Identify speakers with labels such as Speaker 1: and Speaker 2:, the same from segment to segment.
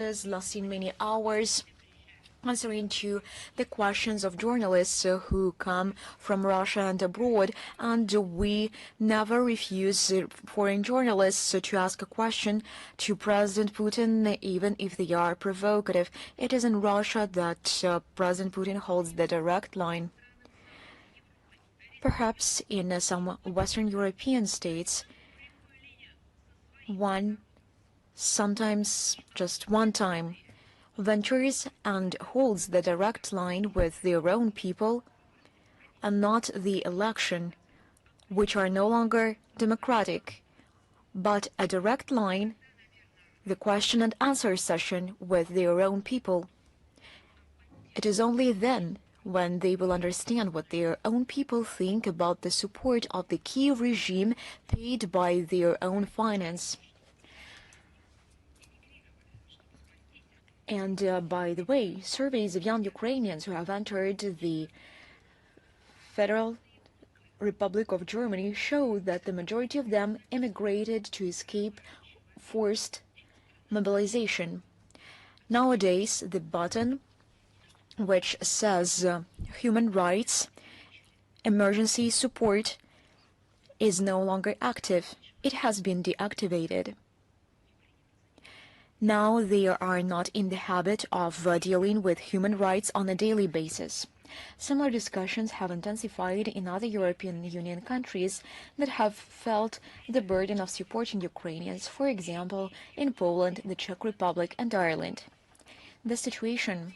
Speaker 1: lasting many hours, answering to the questions of journalists who come from Russia and abroad, and we never refuse foreign journalists to ask a question to President Putin, even if they are provocative. It is in Russia that President Putin holds the direct line. Perhaps in some Western European states, sometimes just one time, ventures and holds the direct line with their own people and not the election, which are no longer democratic, but a direct line, the question and answer session with their own people. It is only then when they will understand what their own people think about the support of the Kiev regime paid by their own finance. And by the way, surveys of young Ukrainians who have entered the Federal Republic of Germany show that the majority of them immigrated to escape forced mobilization. Nowadays, the button which says human rights, emergency support is no longer active. It has been deactivated. Now they are not in the habit of dealing with human rights on a daily basis. Similar discussions have intensified in other European Union countries that have felt the burden of supporting Ukrainians, for example, in Poland, the Czech Republic, and Ireland. The situation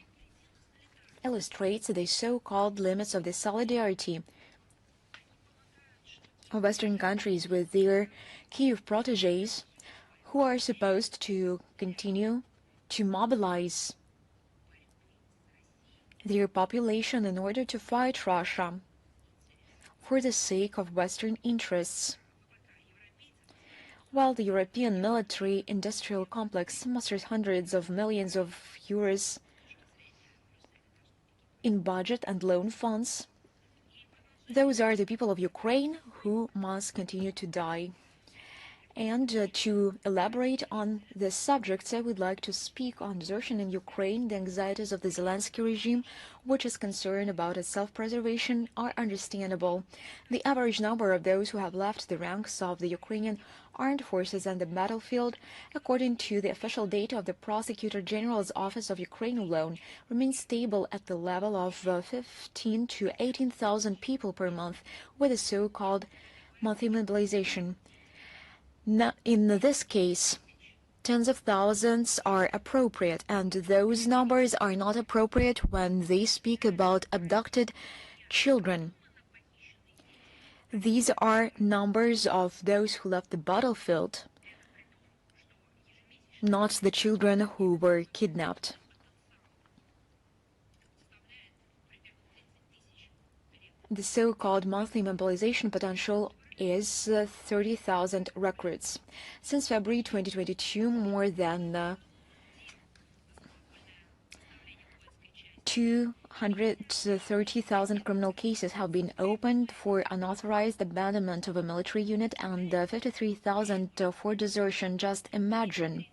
Speaker 1: illustrates the so-called limits of the solidarity of Western countries with their Kiev protégés, who are supposed to continue to mobilize their population in order to fight Russia for the sake of Western interests. While the European military-industrial complex musters hundreds of millions of euros in budget and loan funds, those are the people of Ukraine who must continue to die. And to elaborate on this subject, I would like to speak on desertion in Ukraine. The anxieties of the Zelensky regime, which is concerned about its self-preservation, are understandable. The average number of those who have left the ranks of the Ukrainian armed forces and the battlefield, according to the official data of the Prosecutor General's Office of Ukraine alone, remains stable at the level of 15,000 to 18,000 people per month, with a so-called monthly mobilization. Now, in this case, tens of thousands are appropriate, and those numbers are not appropriate when they speak about abducted children. These are numbers of those who left the battlefield, not the children who were kidnapped. The so-called monthly mobilization potential is 30,000 recruits. Since February 2022, more than 230,000 criminal cases have been opened for unauthorized abandonment of a military unit and 53,000 for desertion. Just imagine.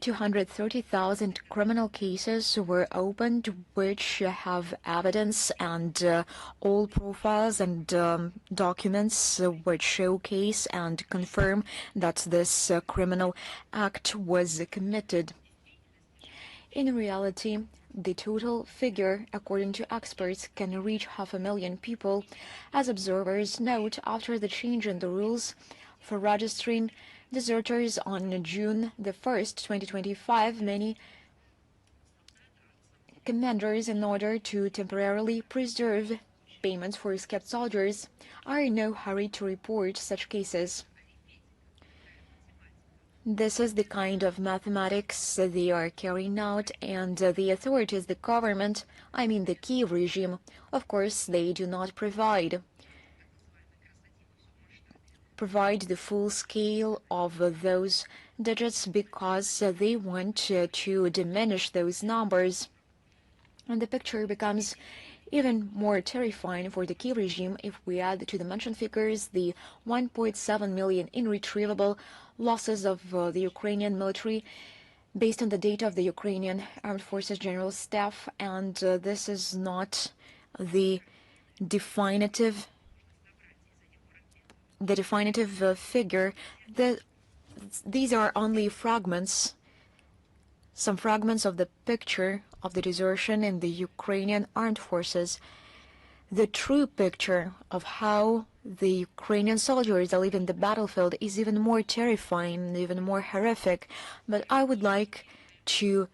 Speaker 1: 230,000 criminal cases were opened, which have evidence and all profiles and documents which showcase and confirm that this criminal act was committed. In reality, the total figure, according to experts, can reach 500,000 people, as observers note after the change in the rules for registering deserters on June the 1st, 2025, many commanders, in order to temporarily preserve payments for escaped soldiers, are in no hurry to report such cases. This is the kind of mathematics they are carrying out, and the authorities, the government, I mean the Kiev regime, of course, they do not provide the full scale of those digits because they want to diminish those numbers. And the picture becomes even more terrifying for the Kiev regime if we add to the mentioned figures the 1.7 million irretrievable losses of the Ukrainian military based on the data of the Ukrainian Armed Forces General Staff, and this is not the definitive figure. These are only fragments, some fragments of the picture of the desertion in the Ukrainian armed forces. The true picture of how the Ukrainian soldiers live in the battlefield is even more terrifying, even more horrific. But I would like to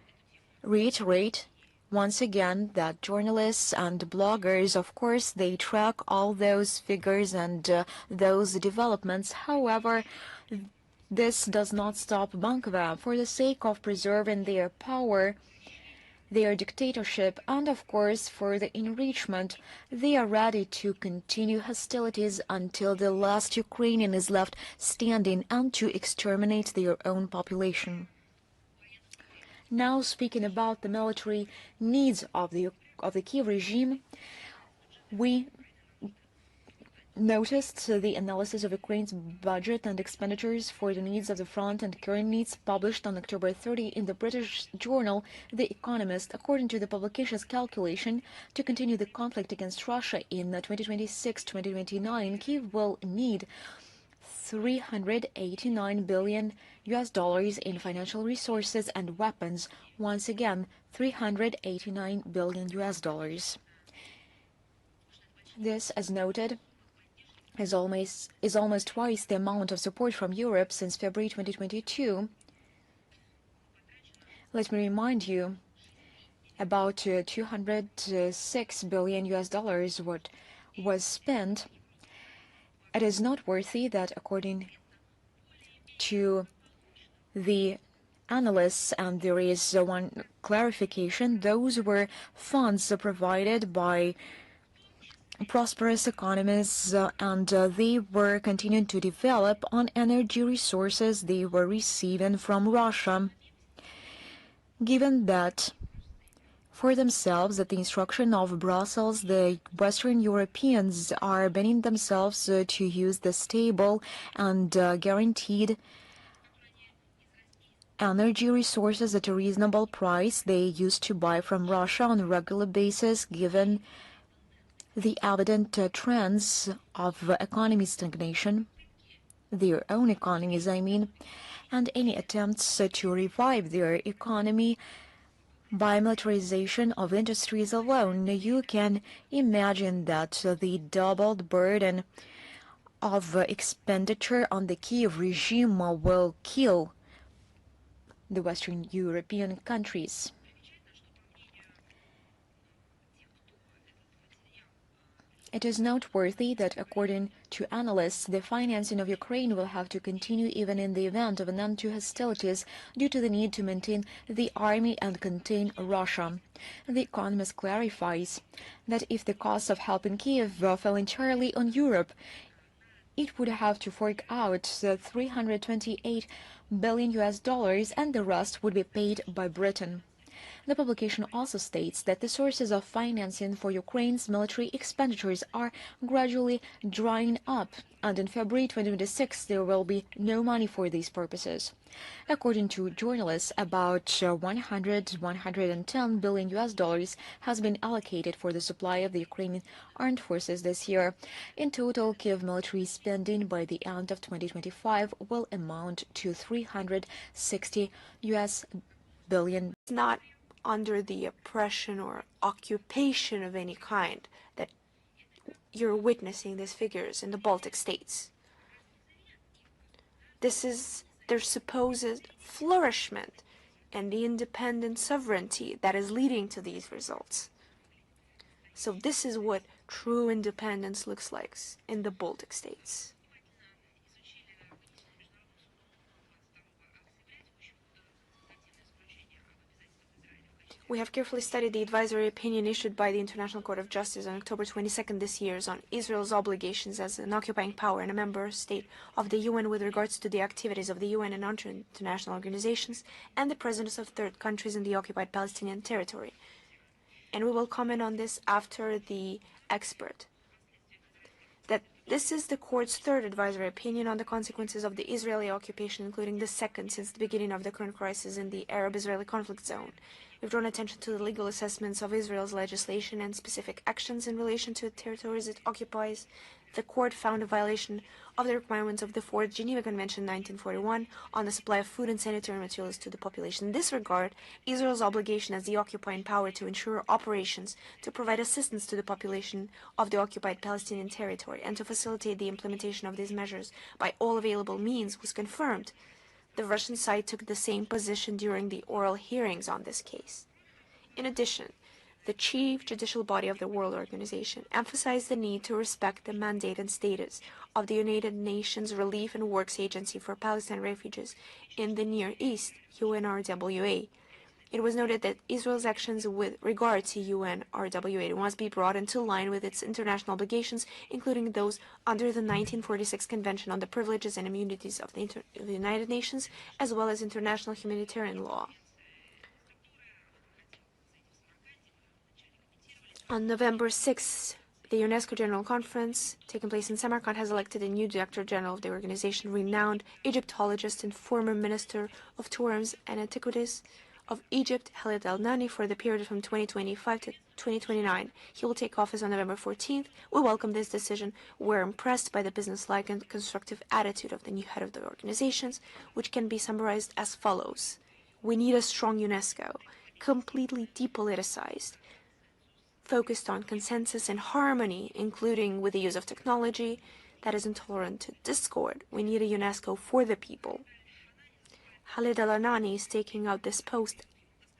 Speaker 1: reiterate once again that journalists and bloggers, of course, they track all those figures and those developments. However, this does not stop Bankova. For the sake of preserving their power, their dictatorship, and of course for the enrichment, they are ready to continue hostilities until the last Ukrainian is left standing and to exterminate their own population. Now, speaking about the military needs of the Kiev regime, we noticed the analysis of Ukraine's budget and expenditures for the needs of the front and current needs published on October 30 in the British journal The Economist. According to the publication's calculation, to continue the conflict against Russia in 2026-2029, Kiev will need $389 billion in financial resources and weapons. Once again, $389 billion. This, as noted, is almost twice the amount of support from Europe since February 2022. Let me remind you, about $206 billion what was spent. It is noteworthy that according to the analysts, and there is one clarification, those were funds provided by prosperous economies, and they were continuing to develop on energy resources they were receiving from Russia. Given that for themselves, at the instruction of Brussels, the Western Europeans are banning themselves to use the stable and guaranteed energy resources at a reasonable price they used to buy from Russia on a regular basis, given the evident trends of economy stagnation, their own economies, I mean, and any attempts to revive their economy by militarization of industries alone. You can imagine that the doubled burden of expenditure on the Kiev regime will kill the Western European countries. It is noteworthy that, according to analysts, the financing of Ukraine will have to continue even in the event of an end to hostilities due to the need to maintain the army and contain Russia. The Economist clarifies that if the cost of helping Kiev fell entirely on Europe, it would have to fork out $328 billion and the rest would be paid by Britain. The publication also states that the sources of financing for Ukraine's military expenditures are gradually drying up, and in February 2026 there will be no money for these purposes. According to journalists, about $110 billion has been allocated for the supply of the Ukrainian armed forces this year. In total, Kiev military spending by the end of 2025 will amount to $360 billion.
Speaker 2: It's not under the oppression or occupation of any kind that you're witnessing these figures in the Baltic states. This is their supposed flourishment and the independent sovereignty that is leading to these results. So this is what true independence looks like in the Baltic states. We have carefully studied the advisory opinion issued by the International Court of Justice on October 22nd this year on Israel's obligations as an occupying power and a member state of the UN with regards to the activities of the UN and other international organizations and the presence of third countries in the occupied Palestinian territory. And we will comment on this after the expert. That This is the court's third advisory opinion on the consequences of the Israeli occupation, including the second since the beginning of the current crisis in the Arab-Israeli conflict zone. We've drawn attention to the legal assessments of Israel's legislation and specific actions in relation to the territories it occupies. The court found a violation of the requirements of the Fourth Geneva Convention 1941 on the supply of food and sanitary materials to the population. In this regard, Israel's obligation as the occupying power to ensure operations to provide assistance to the population of the occupied Palestinian territory and to facilitate the implementation of these measures by all available means was confirmed. The Russian side took the same position during the oral hearings on this case. In addition, the chief judicial body of the World Organization emphasized the need to respect the mandate and status of the United Nations Relief and Works Agency for Palestine Refugees in the Near East, UNRWA. It was noted that Israel's actions with regard to UNRWA must be brought into line with its international obligations, including those under the 1946 Convention on the Privileges and Immunities of the United Nations, as well as international humanitarian law. On November 6th, the UNESCO General Conference, taking place in Samarkand, has elected a new Director General of the organization, renowned Egyptologist and former Minister of Tourism and Antiquities of Egypt, Khaled Al-Nani, for the period from 2025 to 2029. He will take office on November 14th. We welcome this decision. We're impressed by the business-like and constructive attitude of the new head of the organizations, which can be summarized as follows. We need a strong UNESCO, completely depoliticized, focused on consensus and harmony, including with the use of technology that is intolerant to discord. We need a UNESCO for the people. Khaled Al-Anani is taking out this post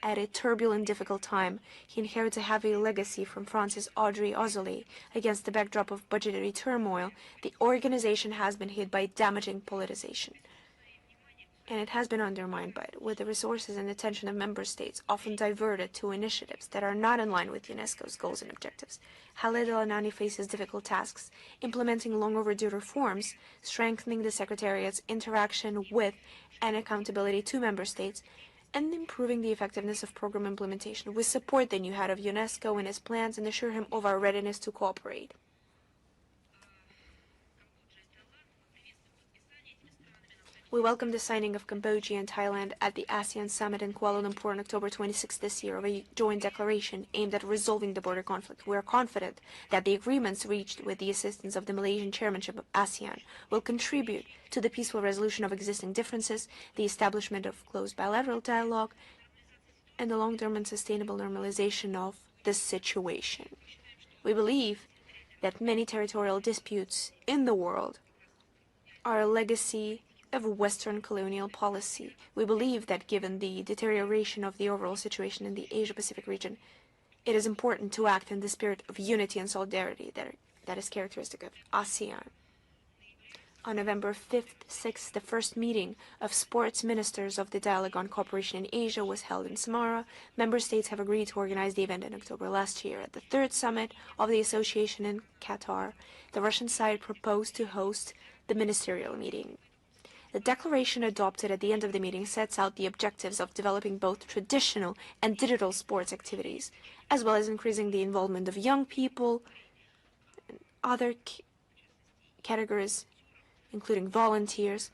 Speaker 2: at a turbulent, difficult time. He inherits a heavy legacy from France's Audrey Azoulay. Against the backdrop of budgetary turmoil, the organization has been hit by damaging politicization, and it has been undermined by it, with the resources and attention of member states often diverted to initiatives that are not in line with UNESCO's goals and objectives. Khaled Al-Anani faces difficult tasks, implementing long overdue reforms, strengthening the Secretariat's interaction with and accountability to member states, and improving the effectiveness of program implementation. We support the new head of UNESCO in his plans and assure him of our readiness to cooperate. We welcome the signing of Cambodia and Thailand at the ASEAN Summit in Kuala Lumpur on October 26 this year of a joint declaration aimed at resolving the border conflict. We are confident that the agreements reached with the assistance of the Malaysian chairmanship of ASEAN will contribute to the peaceful resolution of existing differences, the establishment of close bilateral dialogue, and the long-term and sustainable normalization of this situation. We believe that many territorial disputes in the world are a legacy of Western colonial policy. We believe that given the deterioration of the overall situation in the Asia-Pacific region, it is important to act in the spirit of unity and solidarity that is characteristic of ASEAN. On November 5th, 6th, the first meeting of sports ministers of the Dialogue on Cooperation in Asia was held in Samara. Member states have agreed to organize the event in October last year. At the third summit of the association in Qatar, the Russian side proposed to host the ministerial meeting. The declaration adopted at the end of the meeting sets out the objectives of developing both traditional and digital sports activities, as well as increasing the involvement of young people and other categories, including volunteers.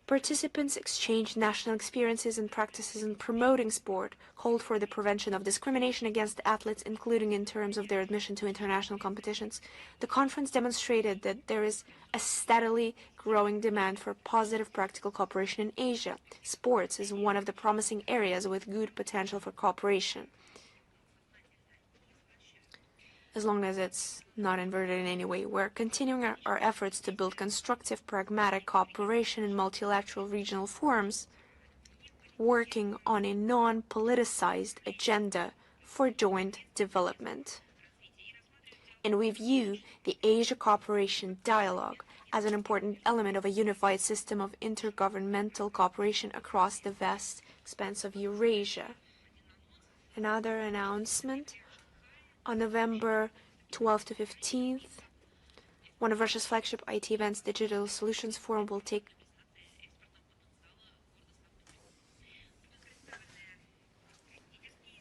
Speaker 2: Participants exchange national experiences and practices in promoting sport, called for the prevention of discrimination against athletes, including in terms of their admission to international competitions. The conference demonstrated that there is a steadily growing demand for positive practical cooperation in Asia. Sports is one of the promising areas with good potential for cooperation, as long as it's not inverted in any way. We're continuing our efforts to build constructive, pragmatic cooperation in multilateral regional forums, working on a non-politicized agenda for joint development. And we view the Asia Cooperation Dialogue as an important element of a unified system of intergovernmental cooperation across the vast expanse of Eurasia. Another announcement: on November 12th to 15th, one of Russia's flagship IT events, Digital Solutions Forum, will take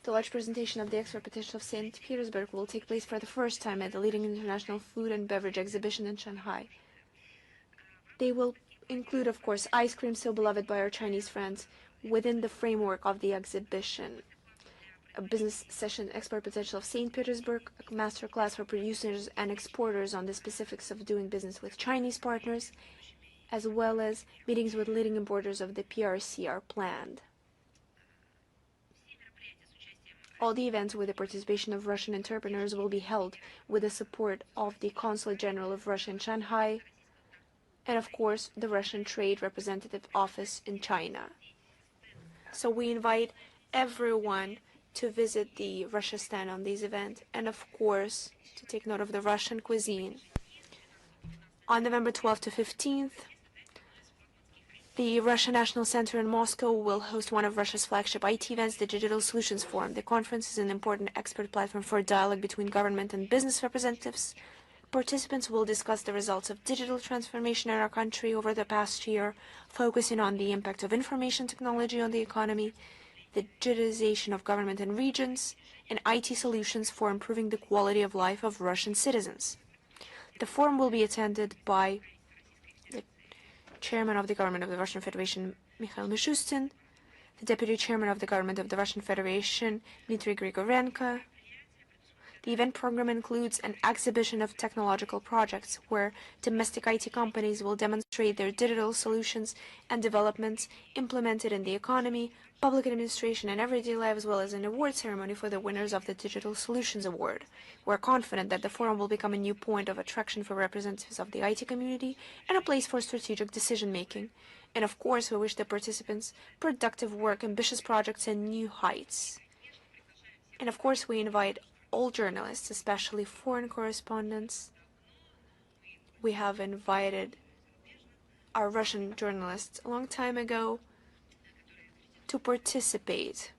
Speaker 2: The large presentation of the export potential of St. Petersburg will take place for the first time at the leading international food and beverage exhibition in Shanghai. They will include, of course, ice cream so beloved by our Chinese friends within the framework of the exhibition. A business session, Export Potential of St. Petersburg, a masterclass for producers and exporters on the specifics of doing business with Chinese partners, as well as meetings with leading importers of the PRC are planned. All the events with the participation of Russian entrepreneurs will be held with the support of the Consulate General of Russia in Shanghai, and of course the Russian Trade Representative Office in China. So we invite everyone to visit the Russia stand on this event, and of course to take note of the Russian cuisine. On November 12th to 15th, the Russian National Center in Moscow will host one of Russia's flagship IT events, the Digital Solutions Forum. The conference is an important expert platform for a dialogue between government and business representatives. Participants will discuss the results of digital transformation in our country over the past year, focusing on the impact of information technology on the economy, the digitization of government and regions, and IT solutions for improving the quality of life of Russian citizens. The forum will be attended by the Chairman of the Government of the Russian Federation, Mikhail Mishustin, the Deputy Chairman of the Government of the Russian Federation, Dmitry Grigorenko. The event program includes an exhibition of technological projects where domestic IT companies will demonstrate their digital solutions and developments implemented in the economy, public administration, and everyday life, as well as an award ceremony for the winners of the Digital Solutions Award. We're confident that the forum will become a new point of attraction for representatives of the IT community and a place for strategic decision-making. And of course, we wish the participants productive work, ambitious projects, and new heights. And of course, we invite all journalists, especially foreign correspondents. We have invited our Russian journalists a long time ago to participate,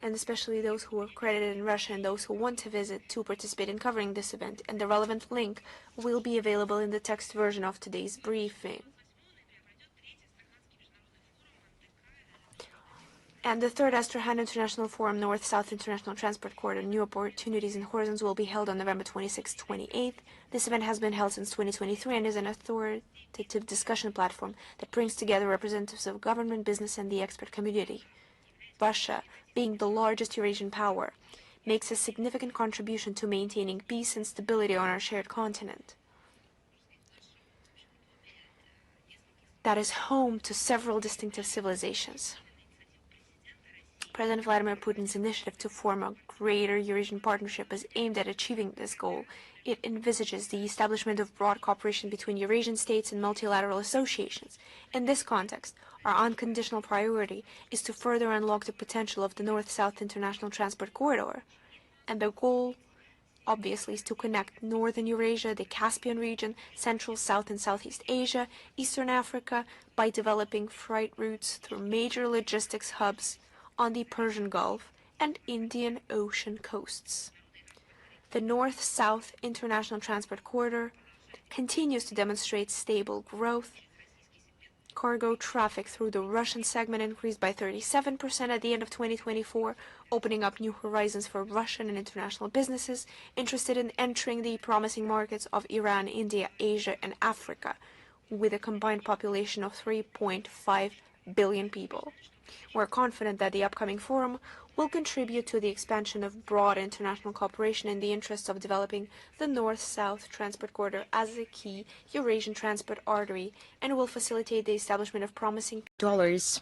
Speaker 2: and especially those who are credited in Russia and those who want to visit to participate in covering this event. And the relevant link will be available in the text version of today's briefing. And the third Astrakhan International Forum, North-South International Transport Corridor, New Opportunities and Horizons will be held on November 26th-28th. This event has been held since 2023 and is an authoritative discussion platform that brings together representatives of government, business, and the expert community. Russia, being the largest Eurasian power, makes a significant contribution to maintaining peace and stability on our shared continent that is home to several distinctive civilizations. President Vladimir Putin's initiative to form a greater Eurasian partnership is aimed at achieving this goal. It envisages the establishment of broad cooperation between Eurasian states and multilateral associations. In this context, our unconditional priority is to further unlock the potential of the North-South International Transport Corridor. And the goal, obviously, is to connect Northern Eurasia, the Caspian region, Central, South, and Southeast Asia, Eastern Africa, by developing freight routes through major logistics hubs on the Persian Gulf and Indian Ocean coasts. The North-South International Transport Corridor continues to demonstrate stable growth. Cargo traffic through the Russian segment increased by 37% at the end of 2024, opening up new horizons for Russian and international businesses interested in entering the promising markets of Iran, India, Asia, and Africa, with a combined population of 3.5 billion people. We're confident that the upcoming forum will contribute to the expansion of broad international cooperation in the interests of developing the North-South Transport Corridor as a key Eurasian transport artery and will facilitate the establishment of promising
Speaker 1: dollars.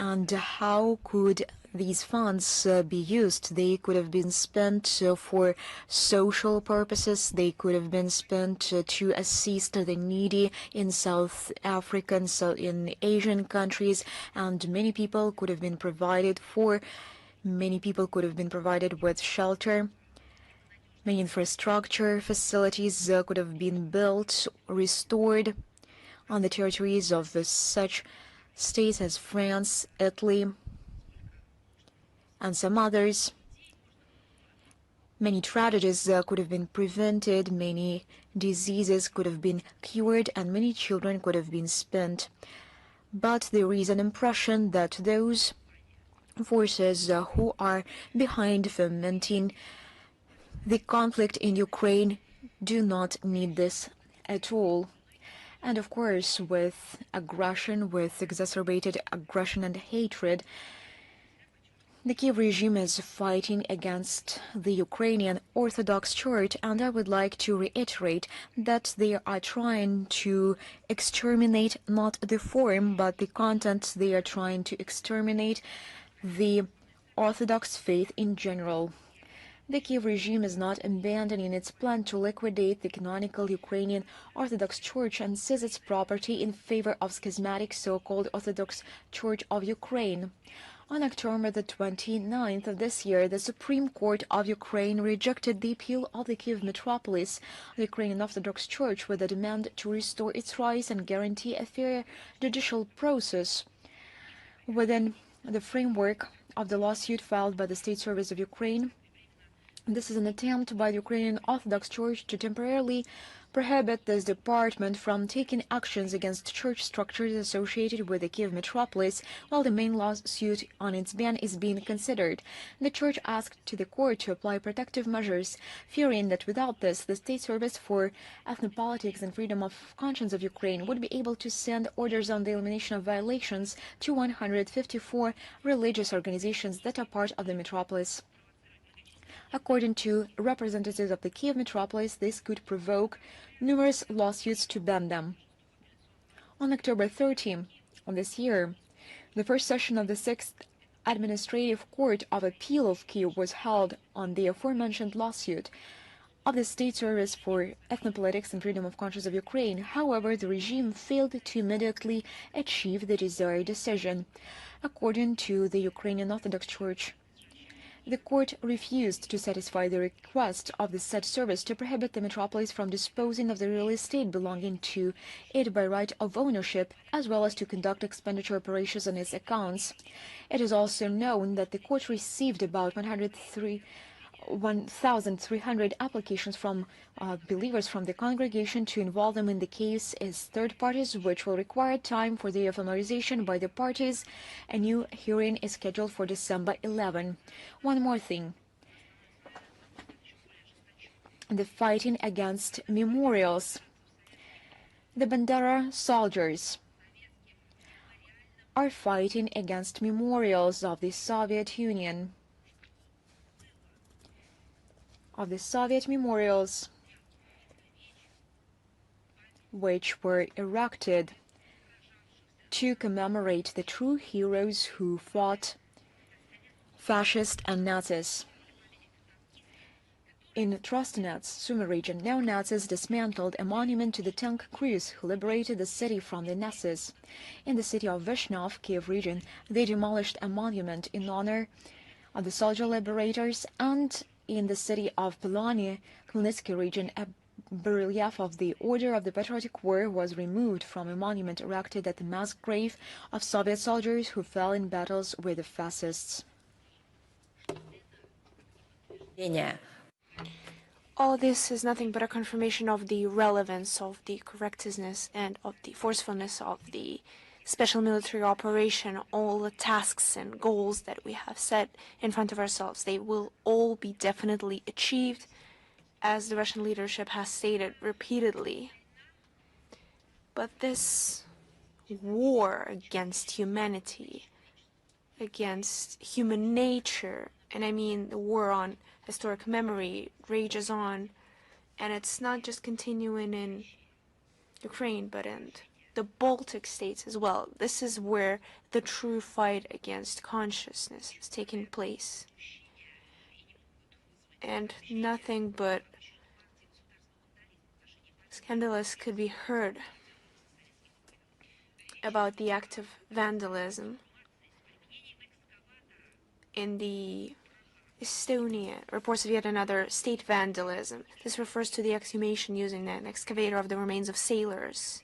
Speaker 1: And how could these funds be used? They could have been spent for social purposes. They could have been spent to assist the needy in South Africa and in Asian countries, and many people could have been provided with shelter. Many infrastructure facilities could have been built, restored on the territories of such states as France, Italy, and some others. Many tragedies could have been prevented, many diseases could have been cured, and many children could have been spent but there is an impression that those forces who are behind fomenting the conflict in Ukraine do not need this at all. And of course, with aggression, with exacerbated aggression and hatred, the Kiev regime is fighting against the Ukrainian Orthodox Church, and I would like to reiterate that they are trying to exterminate not the form, but the content. They are trying to exterminate the Orthodox faith in general. The Kiev regime is not abandoning its plan to liquidate the canonical Ukrainian Orthodox Church and seize its property in favor of schismatic so-called Orthodox Church of Ukraine. On October the 29th of this year, the Supreme Court of Ukraine rejected the appeal of the Kiev metropolis, the Ukrainian Orthodox Church, with a demand to restore its rights and guarantee a fair judicial process within the framework of the lawsuit filed by the State Service of Ukraine. This is an attempt by the Ukrainian Orthodox Church to temporarily prohibit this department from taking actions against church structures associated with the Kiev metropolis, while the main lawsuit on its ban is being considered. The church asked to the court to apply protective measures, fearing that without this, the State Service for Ethnopolitics and Freedom of Conscience of Ukraine would be able to send orders on the elimination of violations to 154 religious organizations that are part of the metropolis. According to representatives of the Kiev metropolis, this could provoke numerous lawsuits to ban them. On October 30 of this year, the first session of the 6th Administrative Court of Appeal of Kiev was held on the aforementioned lawsuit of the State Service for Ethnopolitics and Freedom of Conscience of Ukraine. However, the regime failed to immediately achieve the desired decision. According to the Ukrainian Orthodox Church, the court refused to satisfy the request of the said service to prohibit the metropolis from disposing of the real estate belonging to it by right of ownership, as well as to conduct expenditure operations on its accounts. It is also known that the court received about 1,300 applications from believers from the congregation to involve them in the case as third parties, which will require time for their familiarization by the parties. A new hearing is scheduled for December 11. One more thing. The fighting against memorials. The Bandera soldiers are fighting against memorials of the Soviet Union. Of the Soviet memorials which were erected to commemorate the true heroes who fought fascists and Nazis. In Trostenets, Sumy region, neo-Nazis dismantled a monument to the tank crews who liberated the city from the Nazis. In the city of Vishnov, Kiev region, they demolished a monument in honor of the soldier liberators, and in the city of Polony, Khmelnytsky region, a bas-relief of the Order of the Patriotic War was removed from a monument erected at the mass grave of Soviet soldiers who fell in battles with the fascists.
Speaker 2: All this is nothing but a confirmation of the relevance, of the correctness, and of the forcefulness of the special military operation. All the tasks and goals that we have set in front of ourselves, they will all be definitely achieved, as the Russian leadership has stated repeatedly. But this war against humanity, against human nature, and I mean the war on historic memory, rages on, and it's not just continuing in Ukraine, but in the Baltic states as well. This is where the true fight against consciousness is taking place. And nothing but scandalous could be heard about the act of vandalism in the Estonia. Reports of yet another state vandalism. This refers to the exhumation using an excavator of the remains of sailors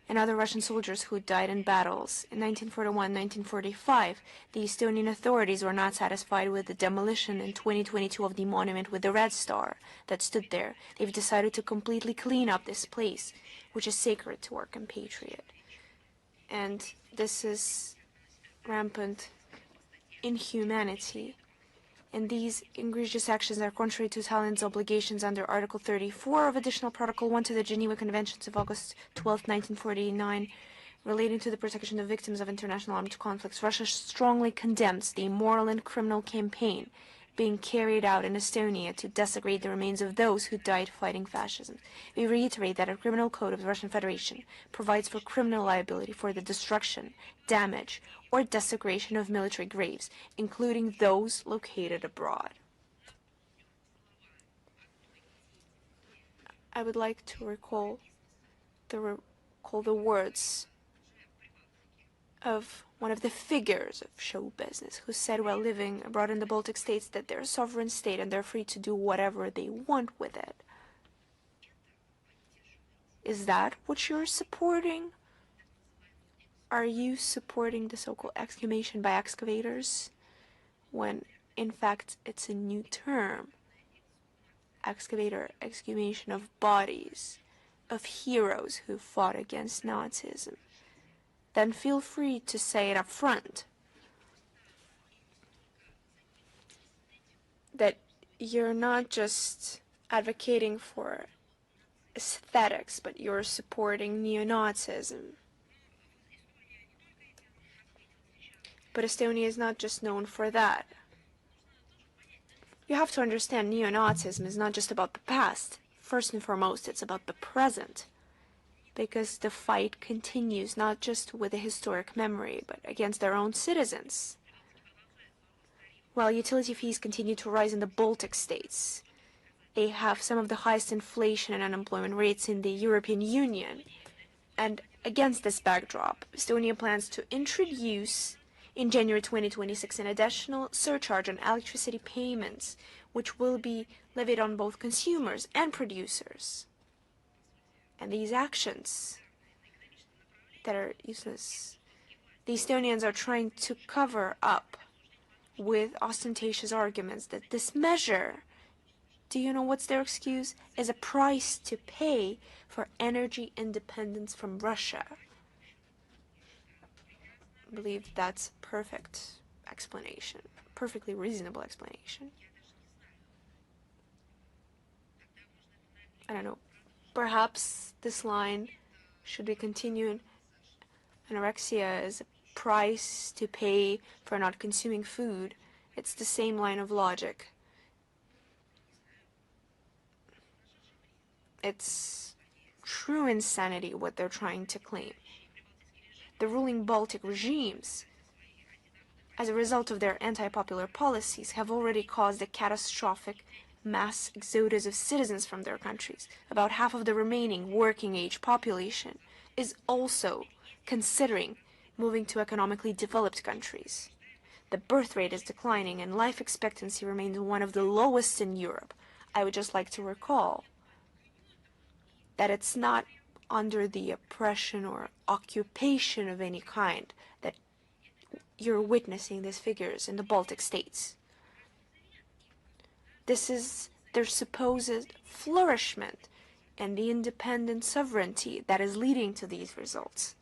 Speaker 2: and other Russian soldiers who died in battles. In 1941-1945, the Estonian authorities were not satisfied with the demolition in 2022 of the monument with the red star that stood there. They've decided to completely clean up this place, which is sacred to our compatriot. and this is rampant inhumanity. And these egregious actions are contrary to Thailand's obligations under Article 34 of Additional Protocol 1 to the Geneva Conventions of August 12, 1949, relating to the protection of victims of international armed conflicts. Russia strongly condemns the immoral and criminal campaign being carried out in Estonia to desecrate the remains of those who died fighting fascism. We reiterate that a criminal code of the Russian Federation provides for criminal liability for the destruction, damage, or desecration of military graves, including those located abroad. I would like to recall the words of one of the figures of show business who said while living abroad in the Baltic states that they're a sovereign state and they're free to do whatever they want with it. Is that what you're supporting? Are you supporting the so-called exhumation by excavators when in fact it's a new term? Exhumation of bodies of heroes who fought against Nazism. Then feel free to say it up front that you're not just advocating for aesthetics, but you're supporting Neo-Nazism. But Estonia is not just known for that. You have to understand Neo-Nazism is not just about the past. First and foremost, it's about the present. Because the fight continues not just with a historic memory, but against their own citizens. While utility fees continue to rise in the Baltic states, they have some of the highest inflation and unemployment rates in the European Union. And against this backdrop, Estonia plans to introduce in January 2026 an additional surcharge on electricity payments, which will be levied on both consumers and producers. And these actions that are useless, the Estonians are trying to cover up with ostentatious arguments that this measure, do you know what's their excuse? Is a price to pay for energy independence from Russia. I believe that's perfect explanation, perfectly reasonable explanation. I don't know. Perhaps this line should be continued. Anorexia is a price to pay for not consuming food. It's the same line of logic. It's true insanity what they're trying to claim. The ruling Baltic regimes, as a result of their anti-popular policies, have already caused a catastrophic mass exodus of citizens from their countries. About half of the remaining working-age population is also considering moving to economically developed countries. The birth rate is declining and life expectancy remains one of the lowest in Europe. I would just like to recall that it's not under the oppression or occupation of any kind that you're witnessing these figures in the Baltic states. This is their supposed flourishment and the independent sovereignty that is leading to these results.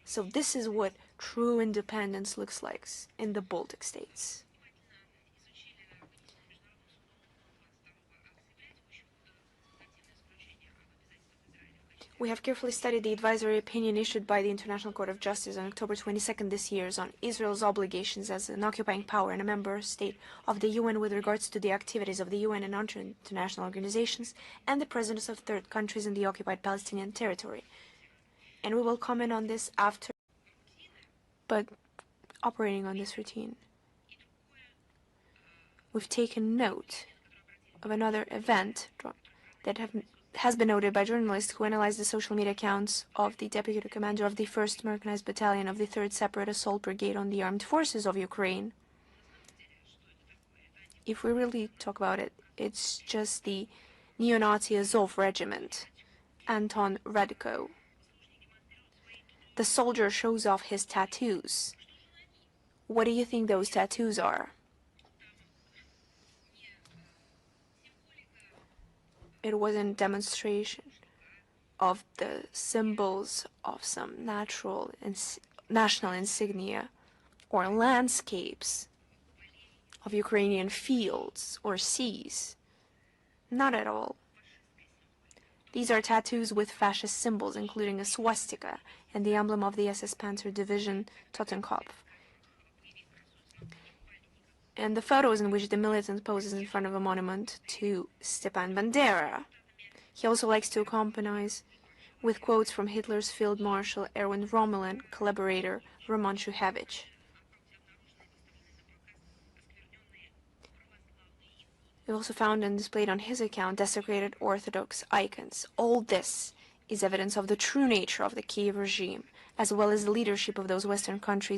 Speaker 2: So this is what true independence looks like in the Baltic states. We have carefully studied the advisory opinion issued by the International Court of Justice on October 22nd this year on Israel's obligations as an occupying power and a member state of the UN with regards to the activities of the UN and other international organizations and the presence of third countries in the occupied Palestinian territory. And we will comment on this after, but operating on this routine, we've taken note of another event that has been noted by journalists who analyzed the social media accounts of the deputy commander of the 1st Mechanized Battalion of the 3rd Separate Assault Brigade on the Armed Forces of Ukraine. If we really talk about it, it's just the neo-Nazi Azov regiment, Anton Radko. The soldier shows off his tattoos. What do you think those tattoos are? It wasn't demonstration. of the symbols of some national insignia or landscapes of Ukrainian fields or seas. Not at all. These are tattoos with fascist symbols, including a swastika and the emblem of the SS Panzer Division Totenkopf. And the photos in which the militant poses in front of a monument to Stepan Bandera. He also likes to accompany with quotes from Hitler's Field Marshal Erwin Rommel and collaborator Roman Shukhevich. We also found and displayed on his account desecrated Orthodox icons. All this is evidence of the true nature of the Kiev regime, as well as the leadership of those Western countries